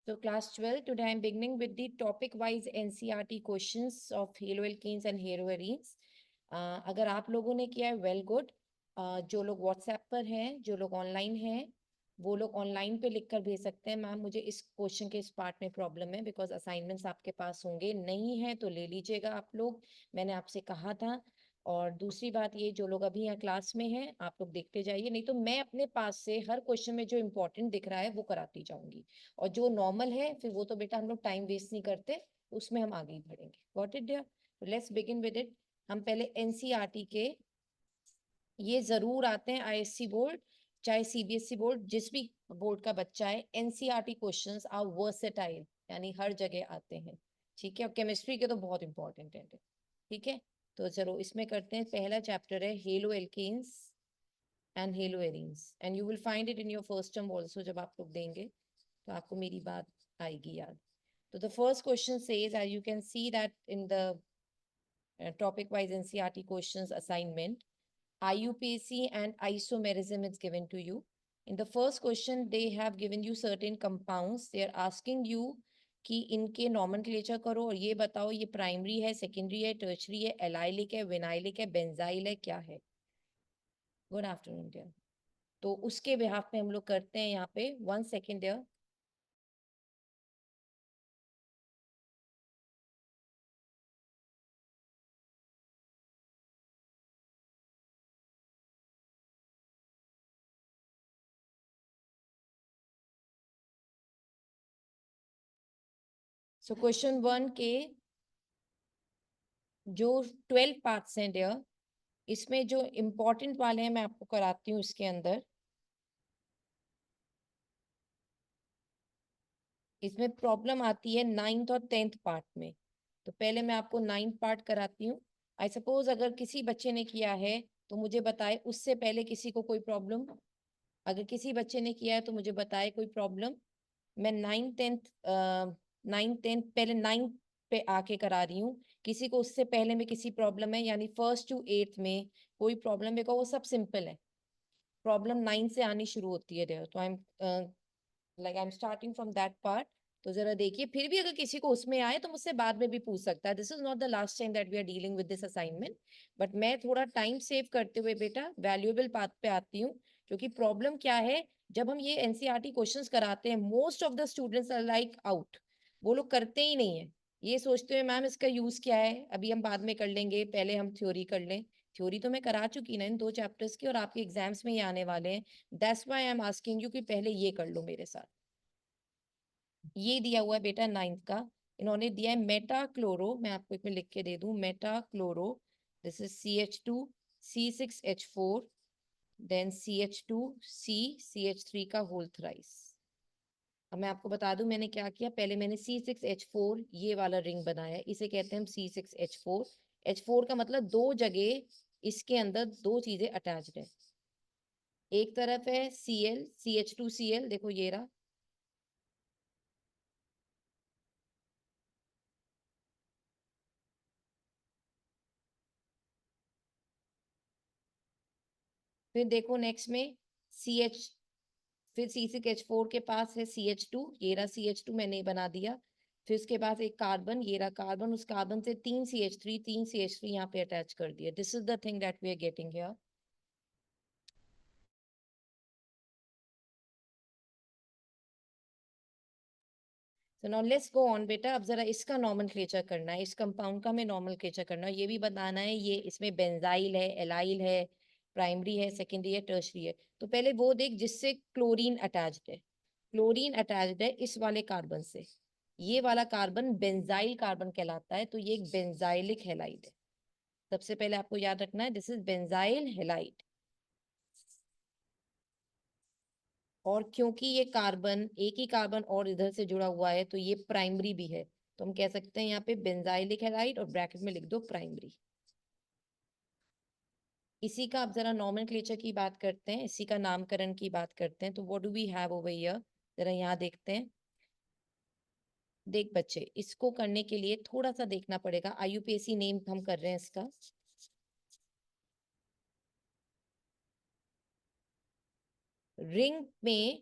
So class 12, today I'm beginning with the topic-wise NCERT questions of haloalkanes and heroarenes. अगर आप लोगों ने किया है वेल गुड. जो लोग व्हाट्सएप पर हैं, जो लोग ऑनलाइन हैं, वो लोग ऑनलाइन पे लिख कर भेज सकते हैं. मैम मुझे इस क्वेश्चन के इस पार्ट में प्रॉब्लम है बिकॉज असाइनमेंट्स आपके पास होंगे नहीं है तो ले लीजिएगा आप लोग. मैंने आपसे कहा था. और दूसरी बात ये, जो लोग अभी यहाँ क्लास में हैं आप लोग देखते जाइए, नहीं तो मैं अपने पास से हर क्वेश्चन में जो इंपॉर्टेंट दिख रहा है वो कराती जाऊंगी. और जो नॉर्मल है फिर वो तो बेटा हम लोग टाइम वेस्ट नहीं करते, उसमें हम आगे ही बढ़ेंगे. Got it dear? Let's begin with it. हम पहले एनसीईआरटी के, ये जरूर आते हैं आईएससी बोर्ड चाहे सीबीएसई बोर्ड, जिस भी बोर्ड का बच्चा है, एनसीईआरटी क्वेश्चंस आर वर्सेटाइल, यानी हर जगह आते हैं. ठीक है, और केमिस्ट्री के तो बहुत इंपॉर्टेंट है. ठीक है, तो चलो इसमें करते हैं. पहला चैप्टर है haloalkanes and haloarenes, and you will find it in your first term also. जब आप लोग देंगे तो आपको मेरी बात आएगी याद. तो the first question says, as you can see that in the topic wise NCERT questions assignment, IUPAC and isomerism is given to you. In the first question they have given you certain compounds. They are asking you कि इनके nomenclature करो और ये बताओ ये primary है, secondary है, tertiary है, एलाइलिक है, विनाइलिक है, बेंजाइल है, क्या है. Good afternoon dear. तो उसके बिहाफ में हम लोग करते हैं यहाँ पे. 1 सेकेंड डियर. सो क्वेश्चन 1 के जो 12 पार्ट्स हैं डियर, इसमें जो इम्पोर्टेंट वाले हैं मैं आपको कराती हूँ. इसके अंदर इसमें प्रॉब्लम आती है 9th और 10th पार्ट में. तो पहले मैं आपको 9th पार्ट कराती हूँ. आई सपोज अगर किसी बच्चे ने किया है तो मुझे बताए, उससे पहले किसी को कोई प्रॉब्लम. अगर किसी बच्चे ने किया है तो मुझे बताए कोई प्रॉब्लम. मैं 9th 10th पहले 9th पे आके करा रही हूँ. किसी को उससे पहले में किसी प्रॉब्लम है, यानी 1st to 8th में कोई प्रॉब्लम है, वो सब सिंपल है. प्रॉब्लम 9 से आनी शुरू होती है देयर. तो I am starting from that part. तो जरा देखिए, फिर भी अगर किसी को उसमें आए तो मुझसे बाद में भी पूछ सकता है. This is not the last time that we are dealing with this assignment, but मैं थोड़ा टाइम सेव करते हुए बेटा वैल्यूएबल पार्ट पे आती हूँ. क्योंकि प्रॉब्लम क्या है, जब हम ये एनसीईआरटी क्वेश्चंस कराते हैं, most of the students are like out. वो लोग करते ही नहीं है. ये सोचते हुए मैम इसका यूज क्या है, अभी हम बाद में कर लेंगे, पहले हम थ्योरी कर लें. थ्योरी तो मैं करा चुकी ना इन 2 चैप्टर्स की, और आपके एग्जाम्स में ये आने वाले हैं. That's why I am asking you कि पहले ये कर लो मेरे साथ. ये दिया हुआ है बेटा 9th का. इन्होंने दिया है मेटा क्लोरो. मैं आपको इसमें लिख के दे दूं, meta chloro. This is CH2 C6H4 then CH2 CH3 का होल थ्राइस. अब मैं आपको बता दूं मैंने क्या किया. पहले मैंने C6H4 ये वाला रिंग बनाया, इसे कहते हैं हम C6H4. H4 का मतलब 2 जगह इसके अंदर 2 चीजें अटैच्ड है. एक तरफ है Cl CH2Cl, देखो ये रहा. फिर देखो नेक्स्ट में CH, फिर C6H4 के पास है CH2, ये रहा CH2 मैंने बना दिया. फिर उसके बाद एक कार्बन, ये रहा कार्बन. उस कार्बन से 3 CH3 यहाँ पे अटैच कर दिया. This is the thing that we are getting here. So now let's go on बेटा. अब जरा इसका नॉमेनक्लेचर करना है, इस कंपाउंड का हमें नॉमेनक्लेचर करना है. ये भी बताना है ये इसमें बेंजाइल है, एलाइल है, प्राइमरी है, सेकेंडरी है, टर्शरी है. तो पहले वो देख जिससे क्लोरीन अटैच्ड है. क्लोरीन अटैच्ड है इस वाले कार्बन से. ये वाला कार्बन बेंजाइल कार्बन कहलाता है. तो ये एक बेंजाइलिक हैलाइड है. सबसे पहले आपको याद रखना है दिस इज बेंजाइल हैलाइड. और क्योंकि ये कार्बन, एक ही कार्बन और इधर से जुड़ा हुआ है, तो ये प्राइमरी भी है. तो हम कह सकते हैं यहाँ पे बेंजाइलिक हैलाइड और ब्रैकेट में लिख दो प्राइमरी. इसी का अब जरा नॉमेनक्लेचर की बात करते हैं, इसी का नामकरण की बात करते हैं. तो what do we have over here, जरा यहाँ देखते हैं. देख बच्चे, इसको करने के लिए थोड़ा सा देखना पड़ेगा. IUPAC नेम हम कर रहे हैं इसका. रिंग में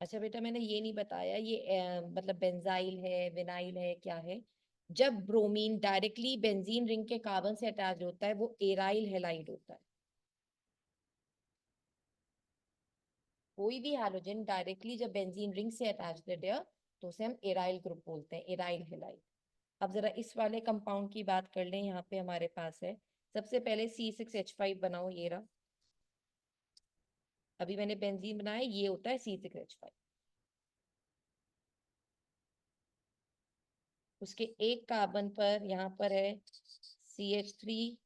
अच्छा बेटा, मैंने ये नहीं बताया ये मतलब बेंजाइल है, विनाइल है, क्या है। जब ब्रोमीन डायरेक्टली बेंजीन रिंग के कार्बन से अटैच होता है वो एराइल हैलाइड होता है। कोई भी हैलोजन डायरेक्टली जब बेंजीन रिंग से अटैच होता है तो उसे हम एराइल ग्रुप बोलते हैं, एराइल हैलाइड। अब जरा इस वाले कंपाउंड की बात कर लें, यहाँ पे हमारे पास है सबसे पहले C6H5 बनाओ, ये रहा। अभी मैंने बेंजीन बनाया, ये होता है C6H5। उसके एक कार्बन पर यहाँ पर है CH3।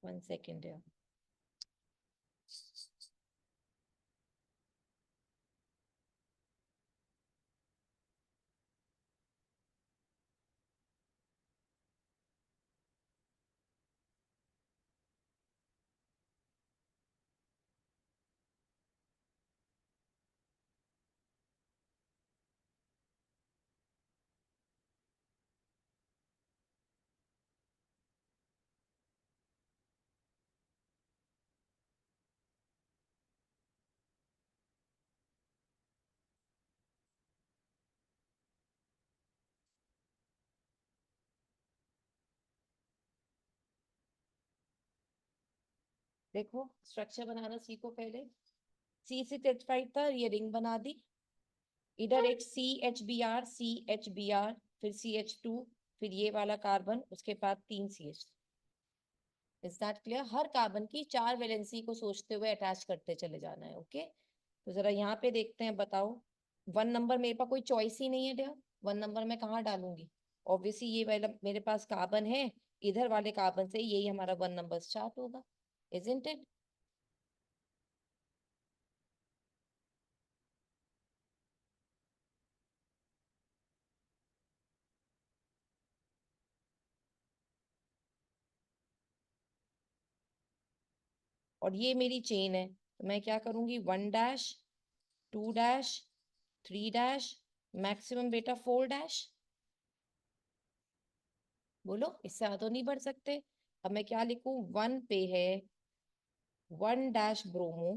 1 सेकेंड है। देखो स्ट्रक्चर बनाना सीखो पहले। C6H5 था, ये रिंग बना दी। इधर एक CH Br, फिर CH2, फिर ये वाला कार्बन, उसके बाद 3 CH। Is that clear? Her carbon की 4 वैलेंसी को सोचते हुए अटैच करते चले जाना है। ओके, तो जरा यहाँ पे देखते हैं, बताओ। 1 नंबर मेरे पास कोई चॉइस ही नहीं है डियर। 1 नंबर में कहाँ डालूंगी? ऑब्वियसली ये वाला मेरे पास कार्बन है, इधर वाले कार्बन से यही हमारा 1 नंबर स्टार्ट होगा। Isn't it? और ये मेरी चेन है, तो मैं क्या करूंगी? 1 डैश, 2 डैश, 3 डैश, मैक्सिमम बेटा 4 डैश। बोलो, इससे ज्यादा तो नहीं बढ़ सकते। अब मैं क्या लिखूं? 1 पे है 1 डैश ब्रोमो।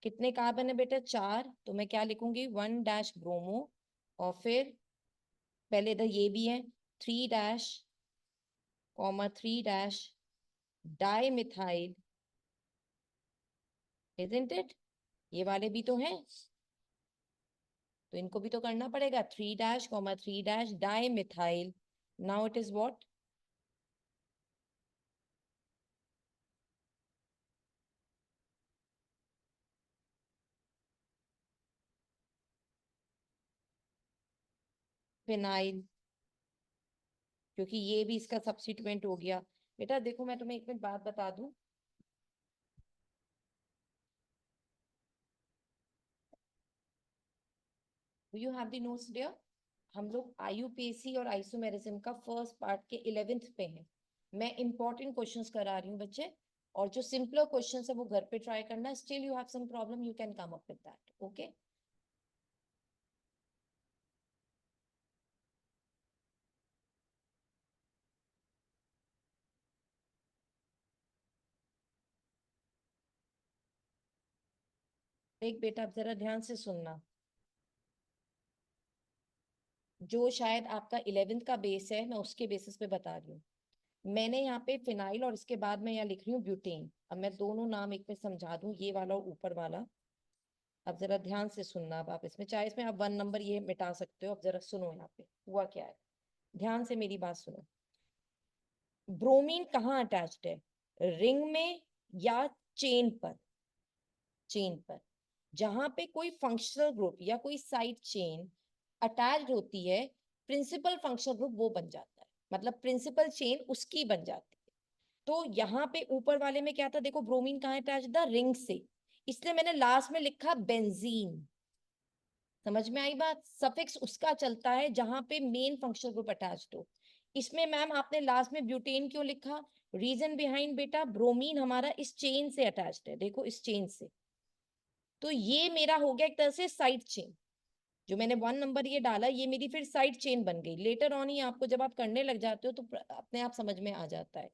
कितने कार्बन है बेटा? 4, तो मैं क्या लिखूंगी? 1 डैश ब्रोमो। और फिर पहले इधर ये भी है, 3 dash, 3 dash di methyl. Isn't it? ये वाले भी तो हैं, तो इनको भी तो करना पड़ेगा। 3 dash, 3 dash di methyl. Now it is what? Phenyl, क्योंकि ये भी इसका सब्स्टिट्यूएंट हो गया। बेटा देखो, मैं तुम्हें एक मिनट बात बता दूं। You have the notes dear? हम लोग आईयूपीएसी और आइसोमेरिज्म का फर्स्ट पार्ट के 11th पे हैं। मैं इंपॉर्टेंट क्वेश्चंस करा रही हूँ बच्चे, और जो सिंपलर क्वेश्चंस है वो घर पे ट्राई करना। Still you have some problem, you can come up with that. Okay? एक बेटा अब जरा ध्यान से सुनना। जो शायद आपका 11th का बेस है, मैं उसके बेसिस पे बता रही हूँ। मैंने यहाँ पे फिनाइल और इसके बाद मैं यहाँ लिख रही हूँ ब्यूटेन। अब मैं दोनों नाम एक में समझा दूं, ये वाला और ऊपर वाला। अब जरा ध्यान से सुनना। अब आप इसमें चाहे इसमें आप 1 नंबर ये मिटा सकते हो। अब जरा सुनो यहाँ पे हुआ क्या है, ध्यान से मेरी बात सुनो। ब्रोमीन कहाँ अटैच्ड है? रिंग में या चेन पर? चेन पर। जहां पे कोई फंक्शनल ग्रुप या कोई साइड चेन अटैच्ड होती है, प्रिंसिपल फंक्शनल ग्रुप वो बन जाता है, मतलब प्रिंसिपल चेन उसकी बन जाती है। तो यहाँ पे ऊपर वाले में क्या था? देखो ब्रोमीन कहाँ अटैच था? रिंग से। इसलिए मैंने लास्ट में लिखा बेंजीन। समझ में आई बात? सफिक्स उसका चलता है जहां पे मेन फंक्शनल ग्रुप अटैच्ड हो। इसमें मैम आपने लास्ट में ब्यूटेन क्यों लिखा? रीजन बिहाइंड बेटा, ब्रोमीन हमारा इस चेन से अटैच्ड है, देखो इस चेन से। तो ये मेरा हो गया एक तरह से साइड चेन। जो मैंने 1 नंबर ये डाला, ये मेरी फिर साइड चेन बन गई। लेटर ऑन ही आपको जब आप करने लग जाते हो तो अपने आप समझ में आ जाता है।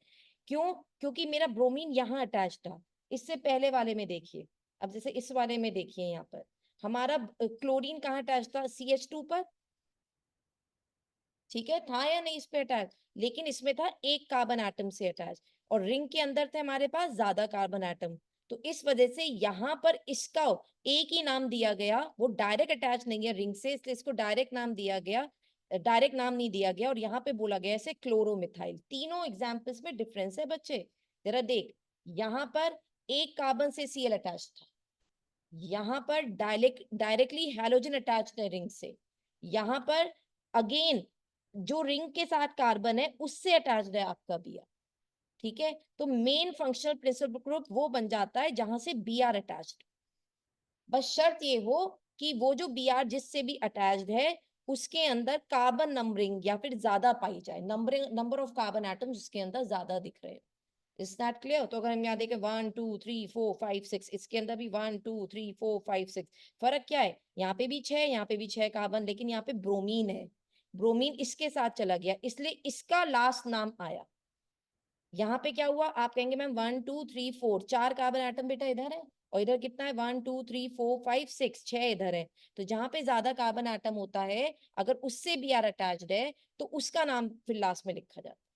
क्यों? क्योंकि मेरा ब्रोमीन यहाँ अटैच था। इससे पहले वाले में देखिए, अब जैसे इस वाले में देखिए, यहाँ पर हमारा क्लोरीन कहाँ अटैच था, CH2 पर, ठीक है, था या नहीं इस पे अटैच, लेकिन इसमें था एक कार्बन एटम से अटैच, और रिंग के अंदर थे हमारे पास ज्यादा कार्बन एटम। तो इस वजह से यहाँ पर इसका एक ही नाम दिया गया, वो डायरेक्ट अटैच नहीं है रिंग से, इसलिए इसको डायरेक्ट नाम दिया गया, डायरेक्ट नाम नहीं दिया गया, और यहाँ पे बोला गया ऐसे क्लोरोमिथाइल। तीनों एग्जाम्पल्स में डिफरेंस है बच्चे, जरा देख, यहाँ पर एक कार्बन से Cl अटैच था, यहाँ पर डायरेक्टली हैलोजन अटैच्ड है रिंग से, यहाँ पर अगेन जो रिंग के साथ कार्बन है उससे अटैच्ड है आपका Br, ठीक है। तो मेन फंक्शनल प्रिंसिपल ग्रुप वो बन जाता है जहां से Br अटैच्ड, बस शर्त ये हो कि वो जो Br जिससे भी अटैच्ड है उसके अंदर कार्बन नंबरिंग या फिर ज्यादा पाई जाए, नंबर ऑफ कार्बन एटम्स उसके अंदर ज्यादा दिख रहे हैं। Is that clear? तो अगर हम यहाँ देखें 1 2 3 4 5 6, इसके अंदर भी 1 2 3 4 5 6, फर्क क्या है, यहाँ पे भी 6, यहाँ पे भी 6 कार्बन, लेकिन यहाँ पे ब्रोमीन है, ब्रोमीन इसके साथ चला गया, इसलिए इसका लास्ट नाम आया। यहाँ पे क्या हुआ, आप कहेंगे मैम 1 2 3 4, 4 कार्बन एटम बेटा इधर है, और इधर कितना है, 1 2 3 4 5 6, 6 इधर है। तो जहां पे ज्यादा कार्बन एटम होता है, अगर उससे Br अटैच्ड है तो उसका नाम फिर लास्ट में लिखा जाता है।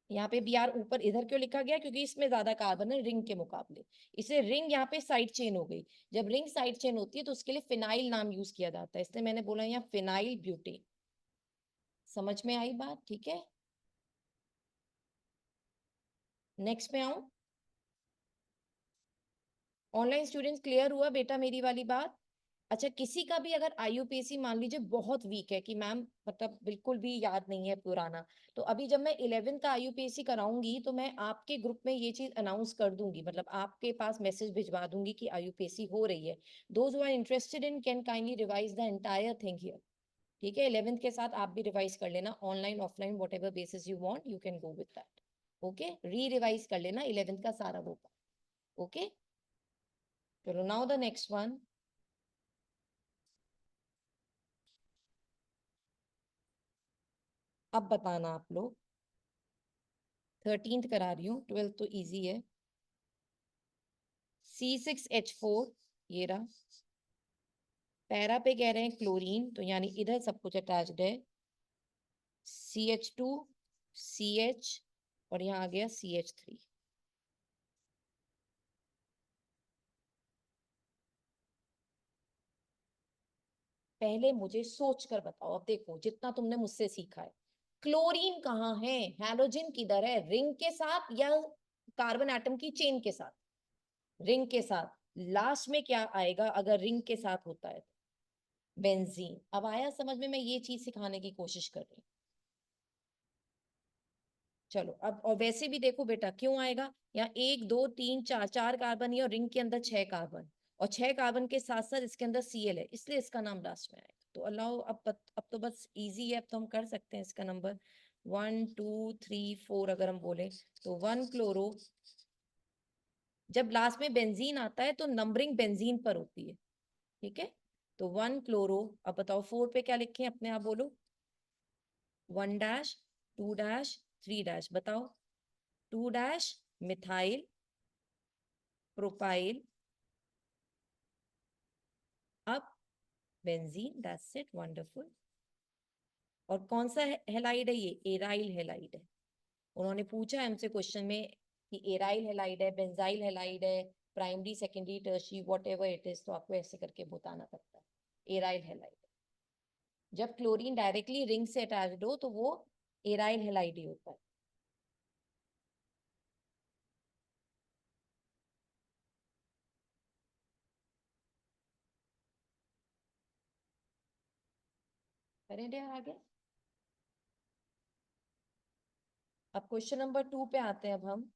यहाँ पे Br ऊपर इधर क्यों लिखा गया, क्योंकि इसमें ज्यादा कार्बन है रिंग के मुकाबले, इसलिए रिंग यहाँ पे साइड चेन हो गई। जब रिंग साइड चेन होती है तो उसके लिए फिनाइल नाम यूज किया जाता है, इसलिए मैंने बोला यहाँ फिनाइल ब्यूटेन। समझ में आई बात? ठीक है, नेक्स्ट में आऊं। ऑनलाइन स्टूडेंट्स क्लियर हुआ बेटा मेरी वाली बात? अच्छा, किसी का भी अगर IUPAC मान लीजिए बहुत वीक है कि मैम मतलब बिल्कुल भी याद नहीं है पुराना, तो अभी जब मैं 11th का IUPAC कराऊंगी तो मैं आपके ग्रुप में ये चीज अनाउंस कर दूंगी, मतलब आपके पास मैसेज भिजवा दूंगी कि IUPAC हो रही है। Those who are interested in can kindly revise the entire thing here, ठीक है। 11th के साथ आप भी रिवाइज कर लेना, online offline what ever basis you want you can go with that, okay. री रिवाइज कर लेना 11th का सारा वो, ओके। चलो नाउ द नेक्स्ट वन। अब बताना आप लोग, 13th करा रही हूँ, 12th तो इजी है। C6H4, ये रहा, पैरा पे कह रहे हैं क्लोरीन, तो यानी इधर सब कुछ अटैच्ड है, CH2 CH, और यहाँ आ गया CH3। पहले मुझे सोच कर बताओ, अब देखो जितना तुमने मुझसे सीखा है, क्लोरीन कहाँ है, हैलोजन किधर है, रिंग के साथ या कार्बन एटम की चेन के साथ? रिंग के साथ। लास्ट में क्या आएगा अगर रिंग के साथ होता है? बेंजीन। अब आया समझ में? मैं ये चीज सिखाने की कोशिश कर रही हूँ। चलो अब, और वैसे भी देखो बेटा क्यों आएगा, यहाँ 1 2 3 4, 4 कार्बन है और रिंग के अंदर 6 कार्बन, और 6 कार्बन के साथ साथ इसके अंदर Cl है, इसलिए इसका नाम लास्ट में आएगा। तो अलाउ, अब तो बस इजी है, अब तो हम कर सकते हैं इसका नंबर 1 2 3 4 अगर हम बोले तो 1 क्लोरो। जब लास्ट में बेंजीन आता है तो नंबरिंग बेंजीन पर होती है, ठीक है। तो 1 क्लोरो, अब बताओ 4 पे क्या लिखे अपने आप बोलो, 1 डैश 2 डैश 3 डैश, बताओ, 2 डैश मिथाइल प्रोपाइल, अब बेंजीन, दैट्स इट, वंडरफुल। और कौन सा हेलाइड है ये? एराइल हेलाइड है। उन्होंने पूछा है हमसे क्वेश्चन में कि एराइल हेलाइड है, बेंजाइल हेलाइड है, primary secondary tertiary what ever it is, तो आपको ऐसे करके बताना पड़ता है एराइल हेलाइड। जब क्लोरीन डायरेक्टली रिंग से अटैच्ड हो तो वो एराइल हेलाइड ही होता है। करें डे आगे। अब क्वेश्चन नंबर 2 पे आते हैं, अब हम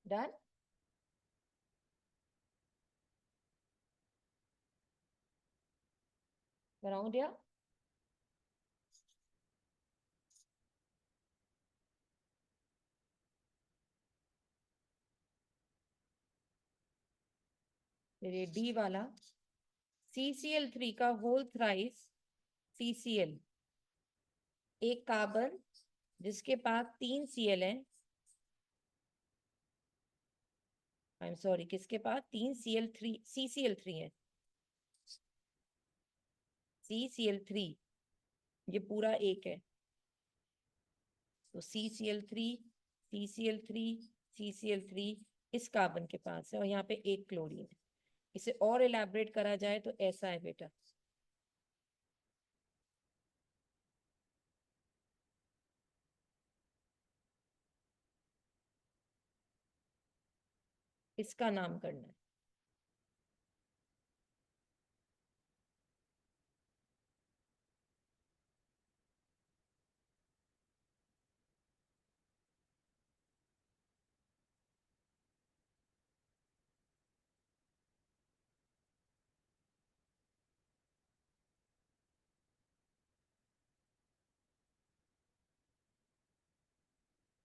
डन। कराऊं दिया? डी वाला, CCl3 का होल थ्राइस CCl, एक कार्बन जिसके पास 3 Cl है, आई एम सॉरी, किसके पास 3 Cl3 CCl3 है, CCl3, ये पूरा एक है, तो CCl3 CCl3 CCl3 इस कार्बन के पास है, और यहाँ पे एक क्लोरीन है। इसे और इलेबोरेट करा जाए तो ऐसा है बेटा, इसका नाम करना है।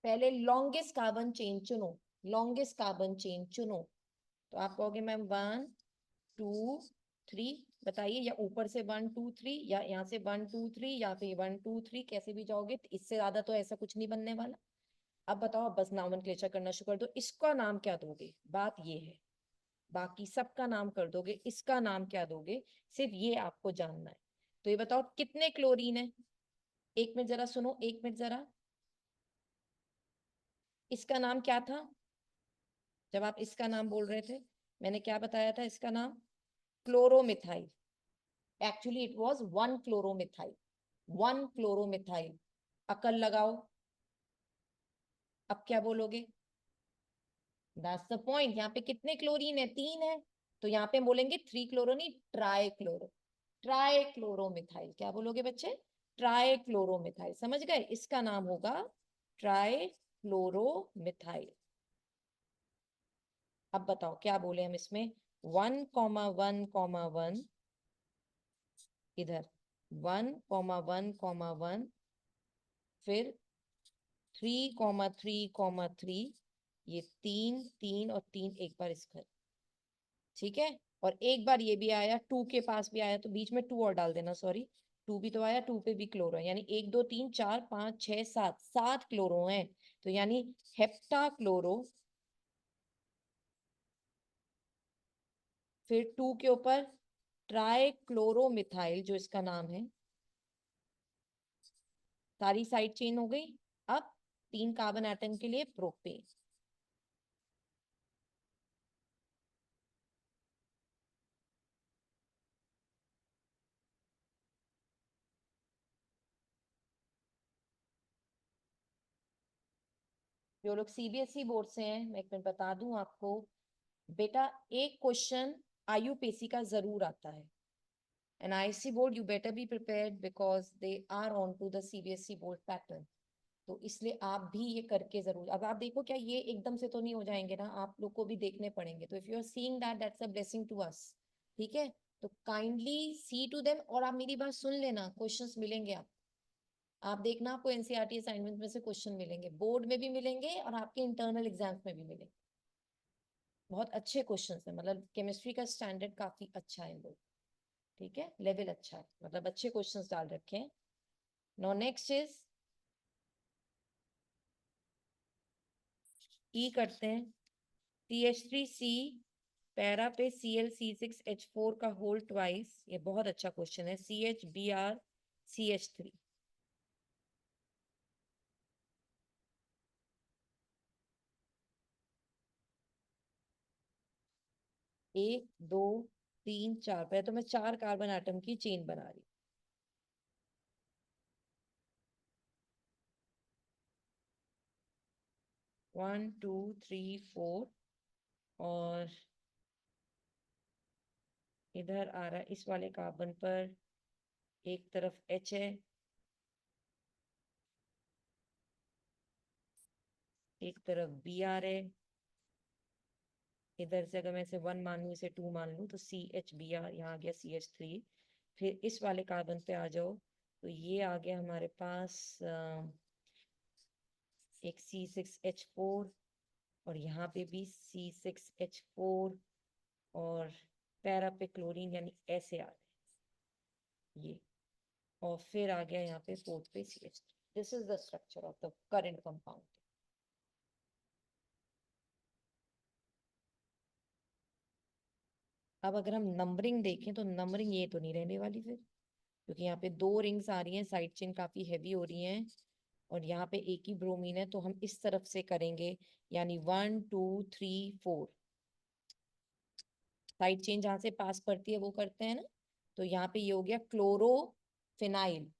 पहले लॉन्गेस्ट कार्बन चेन चुनो, लॉन्गेस्ट कार्बन चेन चुनो, तो आप कहोगे मैम 1 2 3, बताइए, या ऊपर से 1 2 3, या यहाँ से 1 2 3, या फिर 1 2 3, कैसे भी जाओगे, तो इससे ज्यादा तो ऐसा कुछ नहीं बनने वाला। अब बताओ, बस नॉमेनक्लेचर करना शुरू कर दो, इसका नाम क्या दोगे, बात ये है, बाकी सबका नाम कर दोगे, इसका नाम क्या दोगे, सिर्फ ये आपको जानना है। तो ये बताओ कितने क्लोरीन है, एक मिनट जरा सुनो, एक मिनट जरा, इसका नाम क्या था, जब आप इसका नाम बोल रहे थे मैंने क्या बताया था इसका नाम, chloromethyl. Actually it was 1 chloromethyl, 1 chloromethyl. अकल लगाओ, अब क्या बोलोगे, दैट्स द पॉइंट, यहाँ पे कितने क्लोरीन है, 3 है, तो यहाँ पे बोलेंगे 3 क्लोरो नहीं, ट्राई क्लोरो, ट्राई क्लोरोमिथाइल, क्या बोलोगे बच्चे, ट्राई क्लोरोमिथाइल, समझ गए, इसका नाम होगा ट्राई क्लोरोमिथाइल। अब बताओ क्या बोले हम इसमें, 1,1,1, इधर 1,1,1, फिर 3,3,3, ये 3 3 और 3 एक बार इसका, ठीक है, और एक बार ये भी आया, 2 के पास भी आया, तो बीच में 2 और डाल देना, सॉरी, 2 भी तो आया, 2 पे भी क्लोरो है, यानी 1 2 3 4 5 6 7, 7 क्लोरो हैं, तो यानी हेप्टा क्लोरो, फिर 2 के ऊपर ट्राई क्लोरोमिथाइल जो इसका नाम है, सारी साइड चेन हो गई। अब 3 कार्बन एटम के लिए प्रोपेन, जो लोग सीबीएसई बोर्ड से हैं, मैं एक मिनट बता दूं आपको, बेटा एक क्वेश्चन आईयूपीएसी का जरूर आता है, and IC board you better be prepared because they are on to the CBSE board pattern, तो इसलिए आप भी ये करके जरूर, अब आप देखो क्या ये एकदम से तो नहीं हो जाएंगे ना, आप लोग को भी देखने पड़ेंगे, तो if you are seeing that, that's a blessing to us, ठीक है, तो काइंडली सी टू देम, और आप मेरी बात सुन लेना, क्वेश्चंस मिलेंगे आप देखना, आपको एनसीईआरटी असाइनमेंट में से क्वेश्चन मिलेंगे, बोर्ड में भी मिलेंगे और आपके इंटरनल एग्जाम्स में भी मिलेंगे, बहुत अच्छे क्वेश्चन है, मतलब केमिस्ट्री का स्टैंडर्ड काफी अच्छा है लोग, ठीक है, लेवल अच्छा है, मतलब अच्छे क्वेश्चंस डाल रखे हैं। नो नेक्स्ट इज ई करते हैं, CH3C पैरा पे Cl C6H4 का होल ट्वाइस, ये बहुत अच्छा क्वेश्चन है, CHBr CH3, 1 2 3 4, पहले तो मैं 4 कार्बन एटम की चेन बना रही, 1 2 3 4, और इधर आ रहा है इस वाले कार्बन पर, एक तरफ H है, एक तरफ Br है, इधर से अगर मैं इसे 1 मान लूँ, इसे 2 मान लूँ, तो CHBr, यहाँ आ गया CH3, फिर इस वाले कार्बन पे आ जाओ, तो ये आ गया हमारे पास एक C6H4, और यहाँ पे भी C6H4, और पैरा पे क्लोरीन, यानी ऐसे आ गए ये, और फिर आ गया यहाँ पे फोर्थ पे CH3, this is the structure of the current compound. अब अगर हम नंबरिंग देखें तो नंबरिंग ये तो नहीं रहने वाली फिर, क्योंकि यहाँ पे दो रिंग्स आ रही हैं, साइड चेन काफी हैवी हो रही हैं, और यहाँ पे एक ही ब्रोमीन है, तो हम इस तरफ से करेंगे, यानी 1 2 3 4 साइड चेन जहाँ से पास पड़ती है वो करते हैं ना। तो यहाँ पे ये हो गया क्लोरोफिनाइल,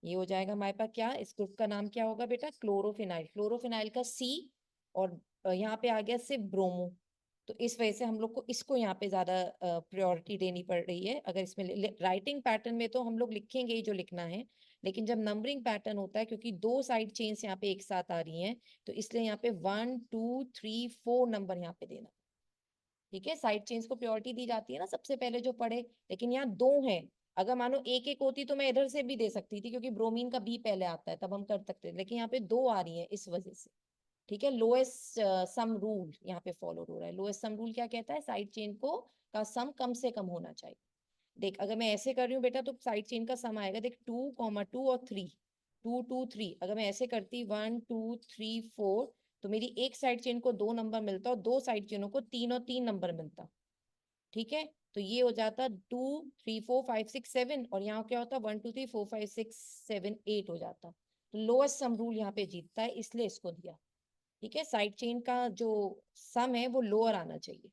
ये हो जाएगा हमारे पास क्या, इस ग्रुप का नाम क्या होगा बेटा, क्लोरोफिनाइल। क्लोरोफिनाइल का सी, और यहाँ पे आ गया सिर्फ ब्रोमो, तो इस वजह से हम लोग को इसको यहाँ पे ज्यादा प्रायोरिटी देनी पड़ रही है। अगर इसमें राइटिंग पैटर्न में तो हम लोग लिखेंगे ही जो लिखना है, लेकिन जब नंबरिंग पैटर्न होता है, क्योंकि दो साइड चेन्स यहाँ पे एक साथ आ रही हैं, तो इसलिए यहाँ पे 1 2 3 4 नंबर यहाँ पे देना। ठीक है, साइड चेन्स को प्रायोरिटी दी जाती है ना सबसे पहले जो पढ़े, लेकिन यहाँ दो हैं। अगर मानो एक एक होती तो मैं इधर से भी दे सकती थी, क्योंकि ब्रोमीन का बी पहले आता है, तब हम कर सकते थे, लेकिन यहाँ पे दो आ रही है इस वजह से। ठीक है, लोएस्ट सम रूल यहाँ पे फॉलो हो रहा है। लोएस्ट सम रूल क्या कहता है, साइड चेन को का सम कम से कम होना चाहिए। देख अगर मैं ऐसे कर रही हूँ बेटा, तो साइड चेन का सम आएगा, देख 2 2 और 3, 2 2 3। अगर मैं ऐसे करती 1 2 3 4, तो मेरी एक साइड चेन को दो नंबर मिलता और दो साइड चेनों को तीन और तीन नंबर मिलता। ठीक है, तो ये हो जाता 2 3 4 5 6 7, और यहाँ क्या होता 1 2 3 4 5 6 7 8 हो जाता। तो लोएस्ट सम रूल यहाँ पे जीतता है, इसलिए इसको दिया। ठीक है, साइड चेन का जो सम है वो लोअर आना चाहिए।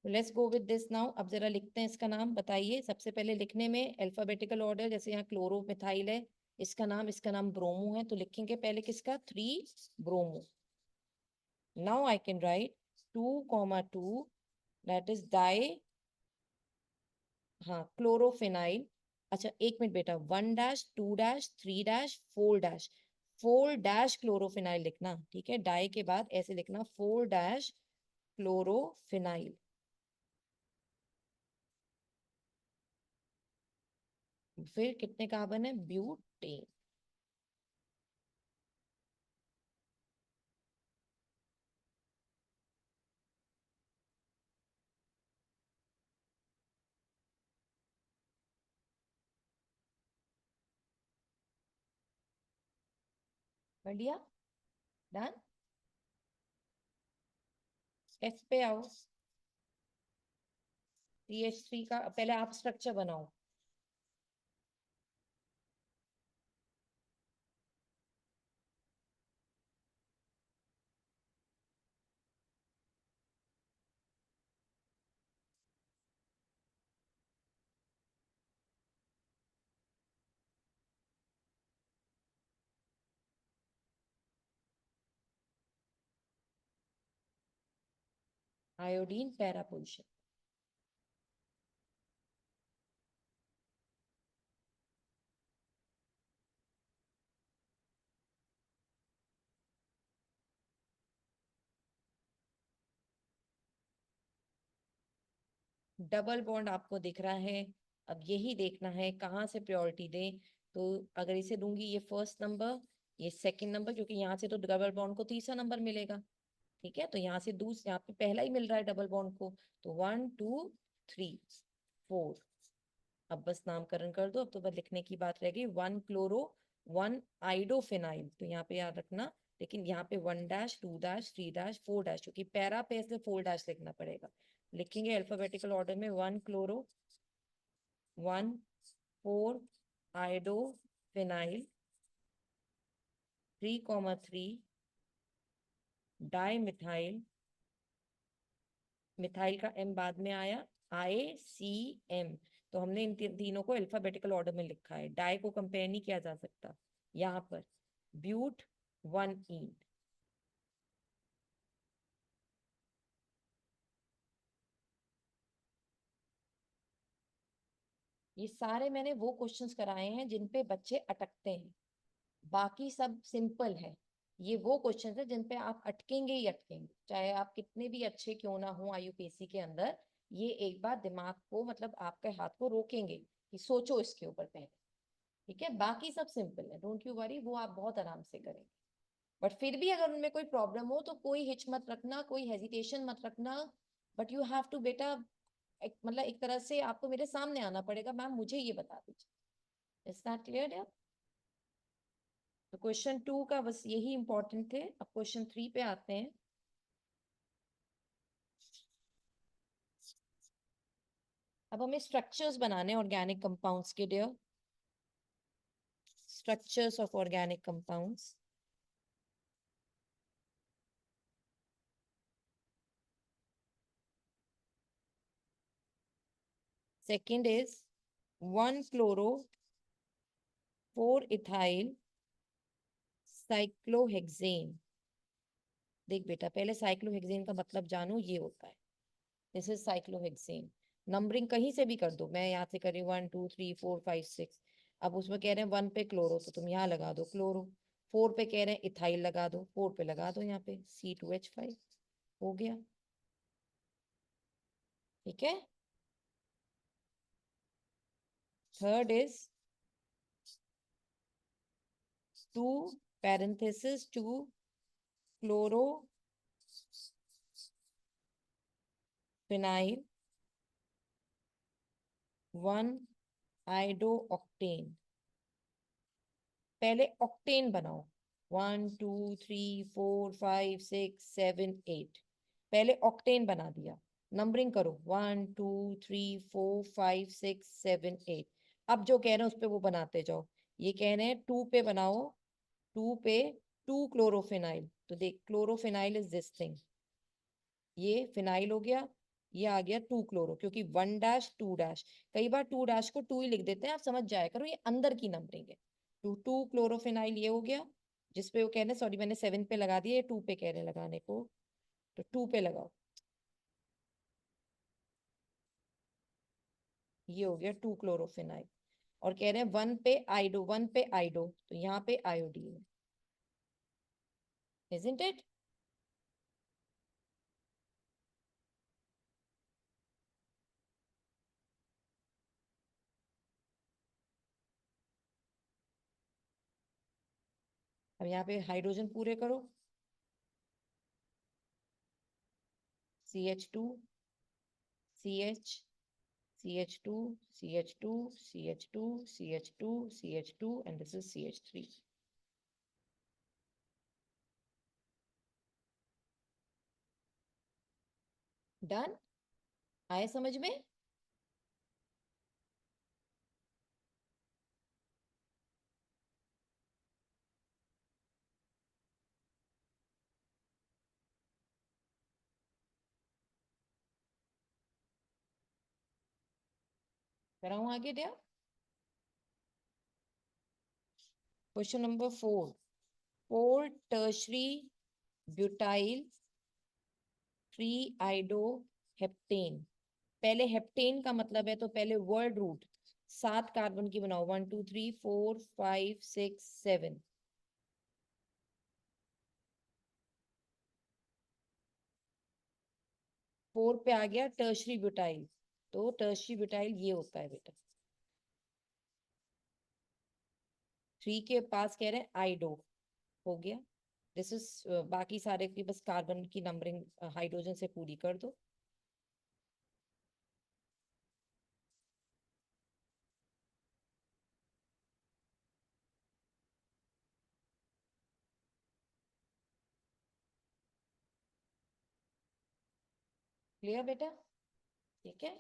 Let's go with this now. अब जरा लिखते हैं इसका नाम, बताइए सबसे पहले लिखने में अल्फाबेटिकल ऑर्डर, जैसे यहाँ क्लोरोमिथाइल है, इसका नाम ब्रोमो है, तो लिखेंगे पहले किसका, 3 bromo. Now I can write 2 2, that is di, हाँ क्लोरोफिनाइल। अच्छा एक मिनट बेटा, 1 dash 2 dash 3 dash 4 dash, 4 dash chlorophenyl लिखना। ठीक है, डाई के बाद ऐसे लिखना 4 डैश क्लोरोफिनाइल। फिर कितने कार्बन है, ब्यूटेन। कर लिया, डन। एफ पे आओ, CH3 का पहले आप स्ट्रक्चर बनाओ। Iodine para position. Double bond आपको दिख रहा है, अब यही देखना है कहाँ से प्रायोरिटी दें। तो अगर इसे दूंगी ये फर्स्ट नंबर, ये सेकंड नंबर, क्योंकि यहाँ से तो डबल बॉन्ड को तीसरा नंबर मिलेगा। ठीक है, तो यहाँ से दूसरा, यहाँ पे पहला ही मिल रहा है डबल बॉन्ड को, तो 1 2 3 4। अब बस नामकरण कर दो, अब तो बस लिखने की बात रह गई, 1 क्लोरो 1 आइडोफिनाइल, तो यहाँ पे याद रखना। लेकिन यहाँ पे 1 डैश 2 डैश 3 डैश 4 डैश, क्योंकि पैरा पे इसलिए 4 डैश लिखना पड़ेगा। लिखेंगे अल्फाबेटिकल ऑर्डर में, 1 क्लोरो 1 4 आइडोफिनाइल, 3 3 डाई मिथाइल, मिथाइल का एम बाद में आया, ICM। तो हमने इन तीनों को अल्फाबेटिकल ऑर्डर में लिखा है, डाई को कंपेयर नहीं किया जा सकता यहाँ पर। ब्यूट 1 ईन। ये सारे मैंने वो क्वेश्चंस कराए हैं जिन पे बच्चे अटकते हैं, बाकी सब सिंपल है। ये वो क्वेश्चंस है जिन पे आप अटकेंगे ही अटकेंगे, चाहे आप कितने भी अच्छे क्यों ना हो IUPAC के अंदर। ये एक बार दिमाग को, मतलब आपके हाथ को रोकेंगे कि सोचो इसके ऊपर पहले। ठीक है, बाकी सब सिंपल है, डोंट यू वरी, वो आप बहुत आराम से करेंगे। बट फिर भी अगर उनमें कोई प्रॉब्लम हो तो कोई हिच मत रखना, कोई हेजिटेशन मत रखना। बट यू हैव टू बेटा, मतलब एक तरह से आपको मेरे सामने आना पड़ेगा, मैम मुझे ये बता दीजिए। इज दैट क्लियर यार? तो क्वेश्चन 2 का बस यही इंपॉर्टेंट थे, अब क्वेश्चन 3 पे आते हैं। अब हमें स्ट्रक्चर्स बनाने ऑर्गेनिक कंपाउंड्स के dear, structures of organic compounds. Second is 1-chloro 4-ethyl cyclohexane. देख बेटा, पहले साइक्लोहेक्सेन का मतलब जानो, ये होता है, दिस इज साइक्लोहेक्सेन. नंबरिंग कहीं से भी कर दो, मैं यहाँ से कर रही हूँ 1 2 3 4 5 6. अब उसमें कह रहे हैं 1 पे क्लोरो, तो तुम यहाँ लगा दो क्लोरो. 4 पे कह रहे हैं इथाइल, लगा दो 4 पे, लगा दो यहाँ पे C2H5. हो गया. ठीक है. Third is 2 parenthesis 2 chloro phenyl 1 आइडो octane. पहले ऑक्टेन बनाओ. 1 2 3 4 5 6 7 8. पहले ऑक्टेन बना दिया. नंबरिंग करो 1 2 3 4 5 6 7 8. अब जो कह रहे हैं उस पे वो बनाते जाओ. ये कह रहे हैं 2 पे बनाओ. 2 पे 2 क्लोरोफिनाइल, तो देख क्लोरोफिनाइल इज दिस थिंग, ये फिनाइल हो गया. ये आ गया 2 क्लोरो, क्योंकि 1-2-, कई बार 2- को 2 ही लिख देते हैं, आप समझ जाया करो, ये अंदर की नंबरिंग है. 2 क्लोरोफिनाइल ये हो गया, जिसपे वो कह रहे हैं, सॉरी मैंने 7 पे लगा दिया, ये 2 पे कह रहे हैं लगाने को, तो 2 पे लगाओ. ये हो गया 2 क्लोरोफिनाइल. और कह रहे हैं 1 पे आइडो, 1 पे आइडो, तो यहाँ पे आयोडीन है. Isn't it? अब यहाँ पे हाइड्रोजन पूरे करो. CH2 CH CH2 CH2 CH2 CH2 CH2, and this is CH3. Done. आए समझ में? कराऊं आगे क्या? Question number 4. 4 tertiary butyl 3 आइडो heptane. पहले हेप्टेन का मतलब है, तो पहले वर्ड रूट 7 कार्बन की बनाओ. 1 2 3 4 5 6 7. 4 पे आ गया टर्शरी ब्यूटाइल, तो टर्शरी ब्यूटाइल ये होता है बेटा. 3 के पास कह रहे हैं आइडो. हो गया. दिस इज, बाकी सारे की बस कार्बन की नंबरिंग हाइड्रोजन से पूरी कर दो. क्लियर बेटा? ठीक है.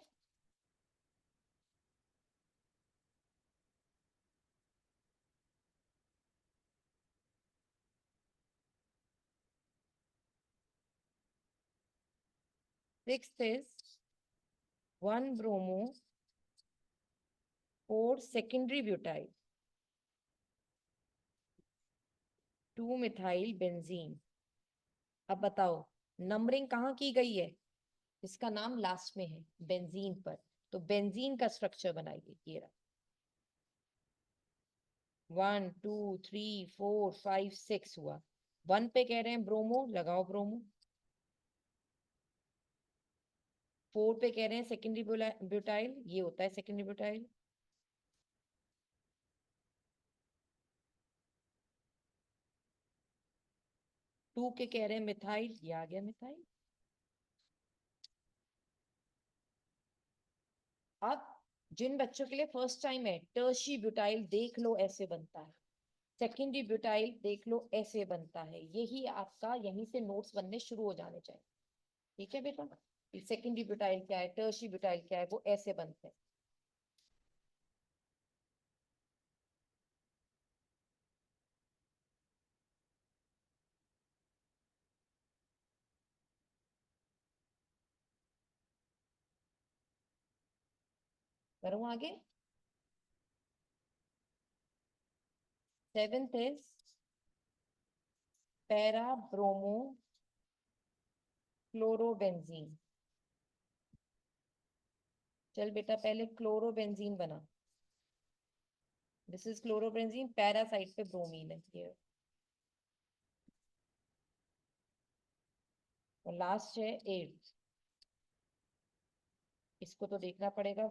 Sixth is 1 bromo 4 secondary butyl 2 methyl benzene. अब बताओ नंबरिंग कहाँ की गई है? इसका नाम लास्ट में है बेंजीन पर, तो बेंजीन का स्ट्रक्चर बनाइए. ये रहा. 1 2 3 4 5 6 हुआ. 1 पे कह रहे हैं ब्रोमो, लगाओ ब्रोमो. 4 पे कह रहे हैं सेकेंडरी ब्यूटाइल, ये होता है सेकेंडरी ब्यूटाइल. 2 के कह रहे हैं मिथाइल, ये आ गया मिथाइल. अब जिन बच्चों के लिए फर्स्ट टाइम है, टर्शी ब्यूटाइल देख लो ऐसे बनता है, सेकेंडरी ब्यूटाइल देख लो ऐसे बनता है. यही आपका यहीं से नोट्स बनने शुरू हो जाने चाहिए. ठीक है बेटा? सेकेंडरी ब्यूटाइल क्या है, टर्शरी ब्यूटाइल क्या है, वो ऐसे बनते हैं। करूँ आगे? Seventh is para bromo chlorobenzene. चल बेटा, पहले क्लोरोबेंजीन बना। This is chlorobenzene, para side पे ब्रोमीन है ये। और लास्ट है एट, इसको तो देखना पड़ेगा।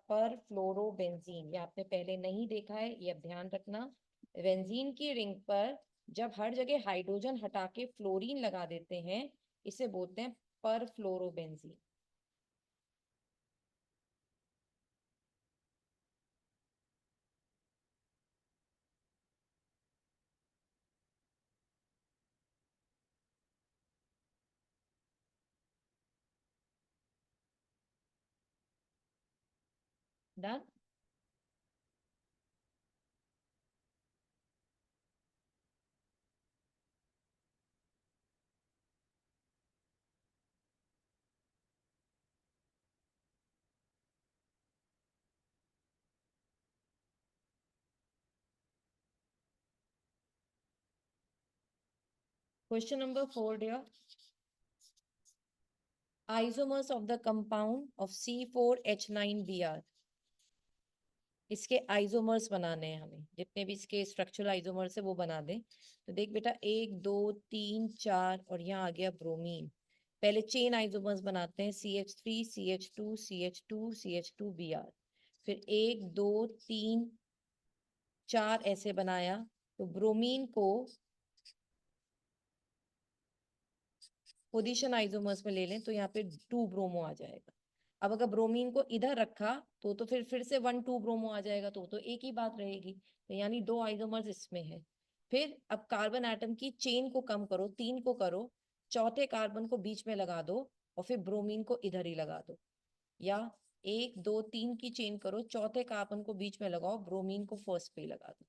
पर फ्लोरोबेंजीन, ये आपने पहले नहीं देखा है, ये अब ध्यान रखना। बेंजीन की रिंग पर जब हर जगह हाइड्रोजन हटा के फ्लोरीन लगा देते हैं, इसे बोलते हैं पर fluorobenzene. Done. Question number 4 dear, isomers of the compound of C4H9Br। इसके आइसोमर्स बनाने हैं हमें, जितने भी इसके स्ट्रक्चरल आइसोमर्स है वो बना दें। तो देख बेटा, 1 2 3 4 और यहाँ आ गया ब्रोमीन। पहले चेन आइसोमर्स बनाते हैं, CH3 CH2 CH2 CH2Br। फिर 1 2 3 4 ऐसे बनाया, तो ब्रोमीन को पोजीशन आइसोमर्स में ले लें तो यहाँ पे 2 ब्रोमो आ जाएगा। अब अगर ब्रोमीन को इधर रखा तो फिर से 1 2 ब्रोमो आ जाएगा, तो एक ही बात रहेगी। तो यानी 2 आइसोमर्स इसमें है। फिर अब कार्बन एटम की चेन को कम करो, 3 को करो, चौथे कार्बन को बीच में लगा दो और फिर ब्रोमीन को इधर ही लगा दो। या 1 2 3 की चेन करो, चौथे कार्बन को बीच में लगाओ, ब्रोमीन को फर्स्ट पे लगा दो।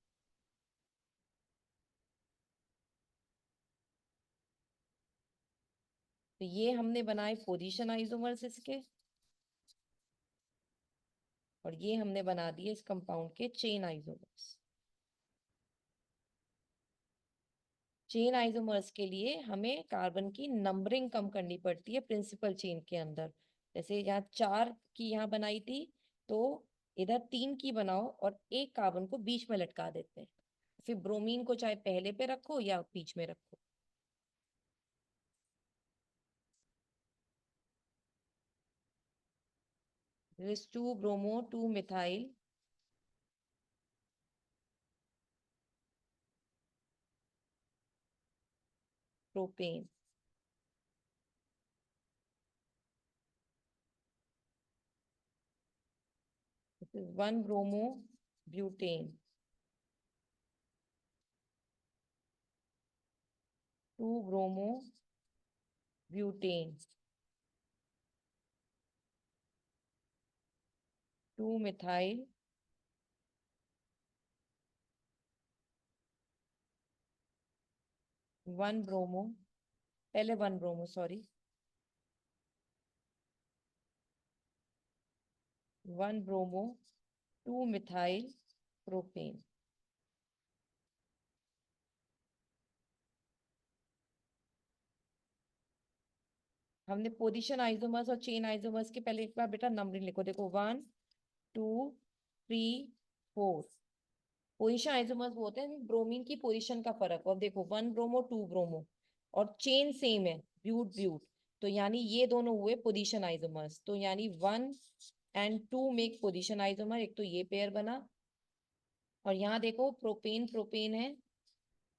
तो ये हमने बनाए पोजीशन आइसोमर्स इसके, और ये हमने बना दिए इस कंपाउंड के चेन आइसोमर्स। चेन आइसोमर्स के लिए हमें कार्बन की नंबरिंग कम करनी पड़ती है प्रिंसिपल चेन के अंदर। जैसे यहाँ 4 की यहाँ बनाई थी, तो इधर 3 की बनाओ और एक कार्बन को बीच में लटका देते हैं। फिर ब्रोमीन को चाहे पहले पे रखो या बीच में रखो। This 2 bromo 2 methyl propane. This is 1 bromo butane. 2 bromo butane. 2 methyl one bromo, पहले 1 bromo sorry, 1 bromo 2 methyl propane. हमने पोजीशन आइसोमर्स और चेन आइसोमर्स के पहले एक बार बेटा नंबरिंग लिखो। देखो 1 2 3 4। पोजीशन आइसोमर्स वो होते हैं ब्रोमीन की पोजीशन का फर्क। और देखो 1 ब्रोमो 2 ब्रोमो और चेन सेम है, ब्यूट ब्यूट, तो यानी ये दोनों हुए पोजीशन आइसोमर्स। तो यानी 1 and 2 मेक पोजीशन आइसोमर, एक तो ये पेयर बना। और यहाँ देखो प्रोपेन प्रोपेन है,